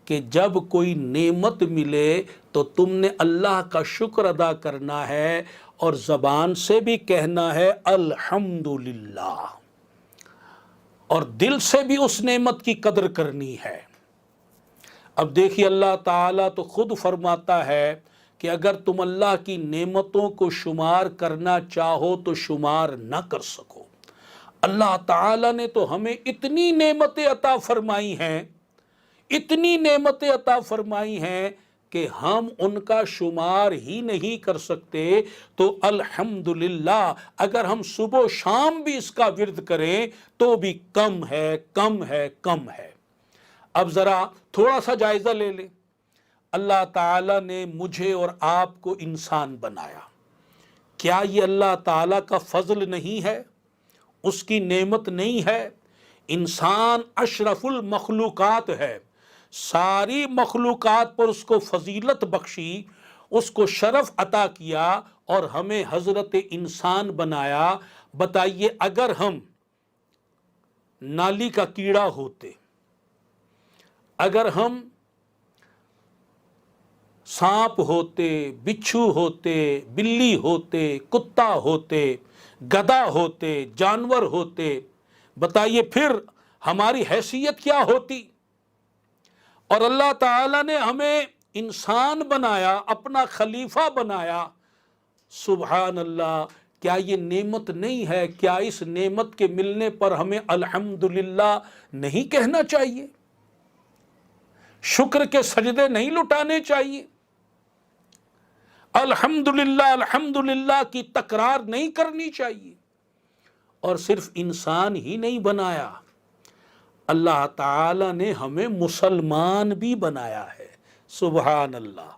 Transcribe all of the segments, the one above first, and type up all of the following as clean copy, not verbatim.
کہ جب کوئی نعمت ملے تو تم نے اللہ کا شکر ادا کرنا ہے اور زبان سے بھی کہنا ہے الحمدللہ، اور دل سے بھی اس نعمت کی قدر کرنی ہے۔ اب دیکھیے اللہ تعالیٰ تو خود فرماتا ہے کہ اگر تم اللہ کی نعمتوں کو شمار کرنا چاہو تو شمار نہ کر سکو۔ اللہ تعالیٰ نے تو ہمیں اتنی نعمتیں عطا فرمائی ہیں، اتنی نعمتیں عطا فرمائی ہیں کہ ہم ان کا شمار ہی نہیں کر سکتے۔ تو الحمدللہ اگر ہم صبح و شام بھی اس کا ورد کریں تو بھی کم ہے، کم ہے، کم ہے۔ اب ذرا تھوڑا سا جائزہ لے لیں۔ اللہ تعالیٰ نے مجھے اور آپ کو انسان بنایا، کیا یہ اللہ تعالیٰ کا فضل نہیں ہے؟ اس کی نعمت نہیں ہے؟ انسان اشرف المخلوقات ہے، ساری مخلوقات پر اس کو فضیلت بخشی، اس کو شرف عطا کیا اور ہمیں حضرت انسان بنایا۔ بتائیے اگر ہم نالی کا کیڑا ہوتے، اگر ہم سانپ ہوتے، بچھو ہوتے، بلی ہوتے، کتا ہوتے، گدھا ہوتے، جانور ہوتے، بتائیے پھر ہماری حیثیت کیا ہوتی؟ اور اللہ تعالیٰ نے ہمیں انسان بنایا، اپنا خلیفہ بنایا۔ سبحان اللہ، کیا یہ نعمت نہیں ہے؟ کیا اس نعمت کے ملنے پر ہمیں الحمدللہ نہیں کہنا چاہیے؟ شکر کے سجدے نہیں لٹانے چاہیے؟ الحمدللہ الحمدللہ کی تکرار نہیں کرنی چاہیے؟ اور صرف انسان ہی نہیں بنایا، اللہ تعالیٰ نے ہمیں مسلمان بھی بنایا ہے۔ سبحان اللہ۔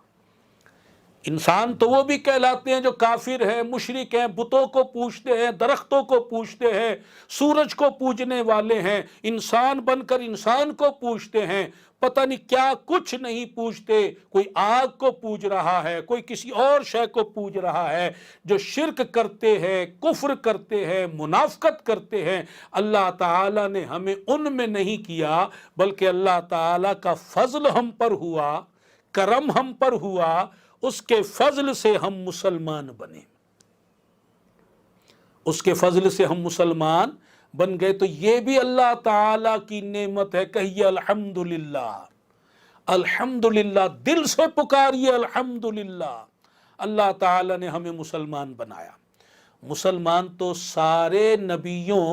انسان تو وہ بھی کہلاتے ہیں جو کافر ہیں، مشرک ہیں، بتوں کو پوجتے ہیں، درختوں کو پوجتے ہیں، سورج کو پوجنے والے ہیں، انسان بن کر انسان کو پوجتے ہیں، پتہ نہیں کیا کچھ نہیں پوجتے۔ کوئی آگ کو پوج رہا ہے، کوئی کسی اور شے کو پوج رہا ہے۔ جو شرک کرتے ہیں، کفر کرتے ہیں، منافقت کرتے ہیں، اللہ تعالیٰ نے ہمیں ان میں نہیں کیا، بلکہ اللہ تعالیٰ کا فضل ہم پر ہوا، کرم ہم پر ہوا، اس کے فضل سے ہم مسلمان بنے، اس کے فضل سے ہم مسلمان بن گئے۔ تو یہ بھی اللہ تعالیٰ کی نعمت ہے۔ کہیے الحمدللہ، الحمدللہ، دل سے پکاریے الحمدللہ۔ اللہ تعالیٰ نے ہمیں مسلمان بنایا۔ مسلمان تو سارے نبیوں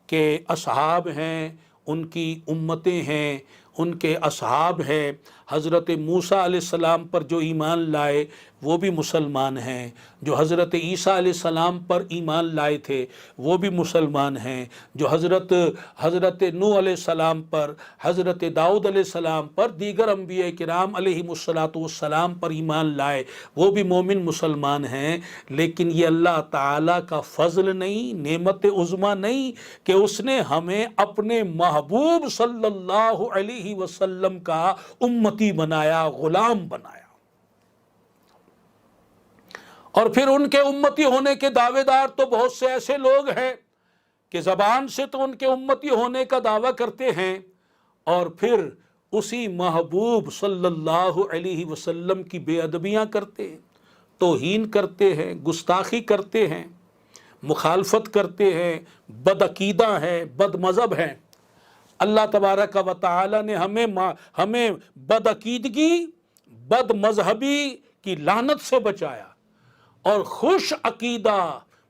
کے اصحاب ہیں، ان کی امتیں ہیں، ان کے اصحاب ہیں۔ حضرت موسیٰ علیہ السلام پر جو ایمان لائے وہ بھی مسلمان ہیں، جو حضرت عیسیٰ علیہ السلام پر ایمان لائے تھے وہ بھی مسلمان ہیں، جو حضرت نوح علیہ السلام پر، حضرت داؤد علیہ السلام پر، دیگر انبیاء کرام علیہم السلام پر ایمان لائے وہ بھی مومن مسلمان ہیں۔ لیکن یہ اللہ تعالیٰ کا فضل نہیں، نعمت عظمیٰ نہیں کہ اس نے ہمیں اپنے محبوب صلی اللہ علیہ وسلم کا امتی بنایا، غلام بنایا۔ اور پھر ان کے امتی ہونے کے دعوے دار تو بہت سے ایسے لوگ ہیں کہ زبان سے تو ان کے امتی ہونے کا دعویٰ کرتے ہیں اور پھر اسی محبوب صلی اللہ علیہ وسلم کی بے ادبیاں کرتے ہیں، توہین کرتے ہیں، گستاخی کرتے ہیں، مخالفت کرتے ہیں، بد عقیدہ ہیں، بد مذہب ہیں۔ اللہ تبارک و تعالی نے ہمیں بد عقیدگی، بد مذہبی کی لعنت سے بچایا اور خوش عقیدہ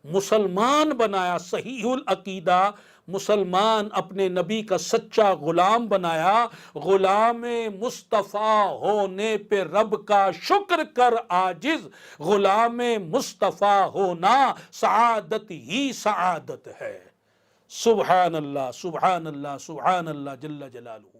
مسلمان بنایا، صحیح العقیدہ مسلمان، اپنے نبی کا سچا غلام بنایا۔ غلام مصطفیٰ ہونے پہ رب کا شکر کر عاجز، غلام مصطفیٰ ہونا سعادت ہی سعادت ہے۔ سبحان اللہ، سبحان اللہ، سبحان اللہ جل جلالہ۔